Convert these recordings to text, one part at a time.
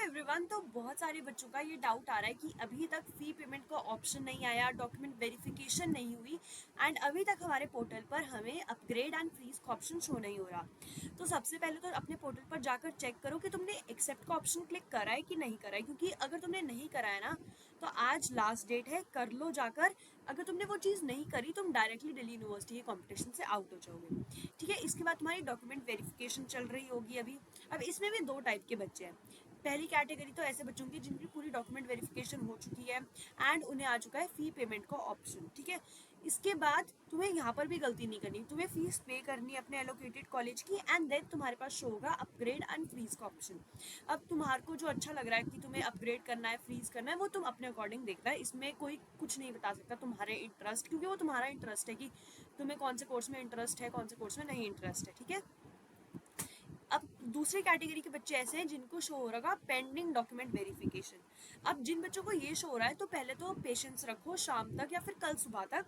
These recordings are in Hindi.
एवरीवन। तो बहुत सारे बच्चों का ये डाउट आ रहा है कि अभी तक फी पेमेंट का ऑप्शन नहीं आया, डॉक्यूमेंट वेरिफिकेशन नहीं हुई एंड अभी तक हमारे पोर्टल पर हमें अपग्रेड एंड फ्रीज का ऑप्शन शो नहीं हो रहा। तो सबसे पहले तो अपने पोर्टल पर जाकर चेक करो कि तुमने एक्सेप्ट का ऑप्शन क्लिक करा है कि नहीं करा है, क्योंकि अगर तुमने नहीं करा है ना तो आज लास्ट डेट है, कर लो जाकर। अगर तुमने वो चीज़ नहीं करी तुम डायरेक्टली दिल्ली यूनिवर्सिटी के कॉम्पिटिशन से आउट हो जाओगे। ठीक है, इसके बाद तुम्हारी डॉक्यूमेंट वेरिफिकेशन चल रही होगी अभी। अब इसमें भी दो टाइप के बच्चे हैं। पहली कैटेगरी तो ऐसे बच्चों की जिनकी पूरी डॉक्यूमेंट वेरिफिकेशन हो चुकी है एंड उन्हें आ चुका है फी पेमेंट का ऑप्शन। ठीक है, इसके बाद तुम्हें यहाँ पर भी गलती नहीं करनी, तुम्हें फीस पे करनी है अपने एलोकेटेड कॉलेज की एंड देन तुम्हारे पास शो होगा अपग्रेड एंड फ्रीज का ऑप्शन। अब तुम्हारे को जो अच्छा लग रहा है कि तुम्हें अपग्रेड करना है, फ्रीज करना है, वो तुम अपने अकॉर्डिंग देखना है। इसमें कोई कुछ नहीं बता सकता तुम्हारे इंटरेस्ट, क्योंकि वो तुम्हारा इंटरेस्ट है कि तुम्हें कौन से कोर्स में इंटरेस्ट है, कौन से कोर्स में नहीं इंटरेस्ट है। ठीक है, अब दूसरी कैटेगरी के बच्चे ऐसे हैं जिनको शो हो रहा पेंडिंग डॉक्यूमेंट वेरिफिकेशन। अब जिन बच्चों को ये शो हो रहा है तो पहले तो पेशेंस रखो, शाम तक या फिर कल सुबह तक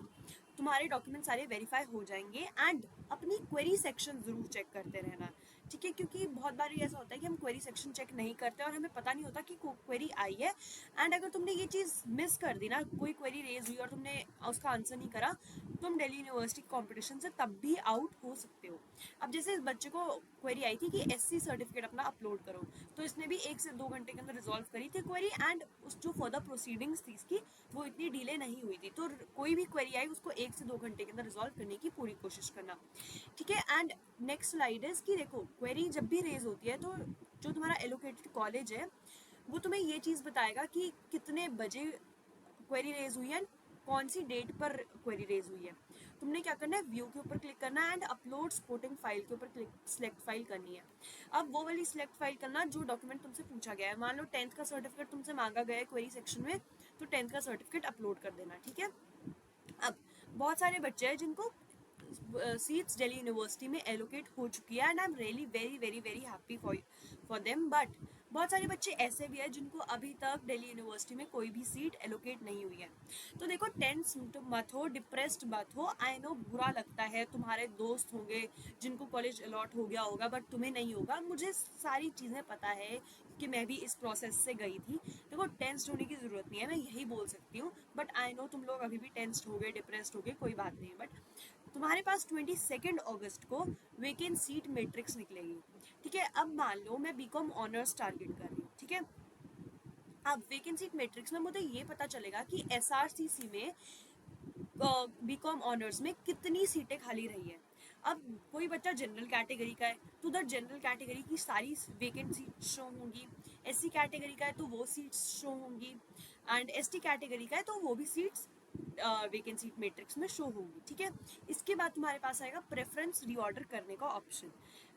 तुम्हारे डॉक्यूमेंट सारे वेरीफाई हो जाएंगे एंड अपनी क्वेरी सेक्शन जरूर चेक करते रहना। ठीक है, क्योंकि बहुत बार ऐसा होता है कि हम क्वेरी सेक्शन चेक नहीं करते और हमें पता नहीं होता कि क्वेरी आई है एंड अगर तुमने ये चीज़ मिस कर दी ना, कोई क्वेरी रेज हुई और तुमने उसका आंसर नहीं करा, तुम दिल्ली यूनिवर्सिटी कॉम्पिटिशन से तब भी आउट हो सकते हो। अब जैसे इस बच्चे को क्वेरी आई थी कि एससी सर्टिफिकेट अपना अपलोड करो, तो इसने भी 1 से 2 घंटे के अंदर रिजॉल्व करी थी क्वेरी एंड उस जो फर्दर प्रोसीडिंग्स थी इसकी वो इतनी डिले नहीं हुई थी। तो कोई भी क्वेरी आई उसको 1 से 2 घंटे के अंदर रिजॉल्व करने की पूरी कोशिश करना। ठीक है, एंड नेक्स्ट स्लाइड है कि देखो क्वेरी जब भी रेज होती है तो जो तुम्हारा एलोकेटेड कॉलेज है वो तुम्हें ये चीज़ बताएगा कि कितने बजे क्वेरी रेज हुई है, कौन सी डेट पर क्वेरी रेज हुई है। तुमने क्या करना है, व्यू के ऊपर क्लिक करना है एंड अपलोड सपोर्टिंग फाइल के ऊपर क्लिक सिलेक्ट फाइल करनी है। अब वो वाली सिलेक्ट फाइल करना जो डॉक्यूमेंट तुमसे पूछा गया है। मान लो 10th का सर्टिफिकेट तुमसे मांगा गया है क्वेरी सेक्शन में, तो 10th का सर्टिफिकेट अपलोड कर देना। ठीक है, अब बहुत सारे बच्चे हैं जिनको सीट्स दिल्ली यूनिवर्सिटी में एलोकेट हो चुकी है and I am really very very very happy for them. But बहुत सारे बच्चे ऐसे भी हैं जिनको अभी तक दिल्ली यूनिवर्सिटी में कोई भी सीट एलोकेट नहीं हुई है। तो देखो टेंस मत हो, डिप्रेस्ड मत हो। आई नो बुरा लगता है, तुम्हारे दोस्त होंगे जिनको कॉलेज अलॉट हो गया होगा बट तुम्हें नहीं होगा। मुझे सारी चीज़ें पता है कि मैं भी इस प्रोसेस से गई थी। देखो टेंस्ड होने की ज़रूरत नहीं है, मैं यही बोल सकती हूँ। बट आई नो तुम लोग अभी भी टेंस्ड हो गए, डिप्रेस्ड हो गए, कोई बात नहीं। बट तुम्हारे पास 22 अगस्त को वेकेंट सीट मैट्रिक्स निकलेगी। ठीक है, अब मान लो मैं बीकॉम ऑनर्स टारगेट कर रही हूँ। ठीक है, अब वेकेंट सीट मैट्रिक्स में मुझे ये पता चलेगा कि एसआरसीसी में बीकॉम ऑनर्स में कितनी सीटें खाली रही है। अब कोई बच्चा जनरल कैटेगरी का है तो उधर जनरल कैटेगरी की सारी वेकेंट सीट शो होंगी, एससी कैटेगरी का है तो वो सीट्स शो होंगी एंड एसटी कैटेगरी का है तो वो भी सीट्स वेकेंट सीट मैट्रिक्स में शो होंगी। ठीक है, इसके बाद तुम्हारे पास आएगा प्रेफरेंस रीऑर्डर करने का ऑप्शन।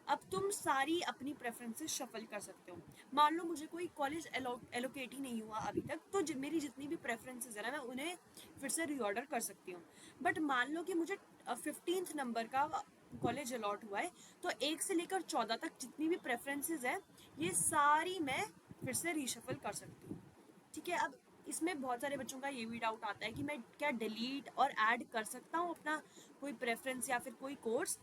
अब तुम सारी अपनी प्रेफरेंसेस शफल कर सकते हो। मान लो मुझे कोई कॉलेज एलोकेट ही नहीं हुआ अभी तक, तो मेरी जितनी भी प्रेफरेंसेस है ना मैं उन्हें फिर से रीऑर्डर कर सकती हूँ। बट मान लो कि मुझे 15th नंबर का कॉलेज अलॉट हुआ है, तो 1 से लेकर 14 तक जितनी भी प्रेफरेंसेस है ये सारी मैं फिर से रीशफल कर सकती हूँ। ठीक है, अब इसमें बहुत सारे बच्चों का ये भी डाउट आता है कि मैं क्या डिलीट और ऐड कर सकता हूँ अपना कोई प्रेफरेंस या फिर कोई course.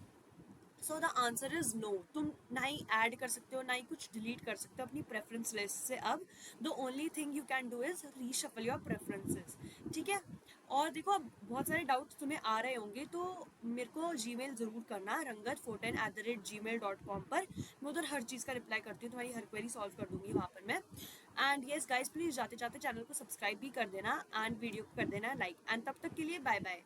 So the answer is no, तुम ना ही ऐड कर सकते हो ना ही कुछ डिलीट कर सकते हो अपनी प्रेफरेंस लिस्ट से। अब the only thing you can do is reshuffle your preferences. ठीक है, और देखो अब बहुत सारे डाउट्स तुम्हें आ रहे होंगे तो मेरे को जीमेल ज़रूर करना rangat14@gmail.com पर। मैं उधर हर चीज़ का रिप्लाई करती हूँ, तुम्हारी हर क्वेरी सॉल्व कर दूंगी वहाँ पर मैं। एंड येस गाइज, प्लीज़ जाते जाते चैनल को सब्सक्राइब भी कर देना एंड वीडियो को कर देना लाइक। एंड तब तक के लिए बाय बाय।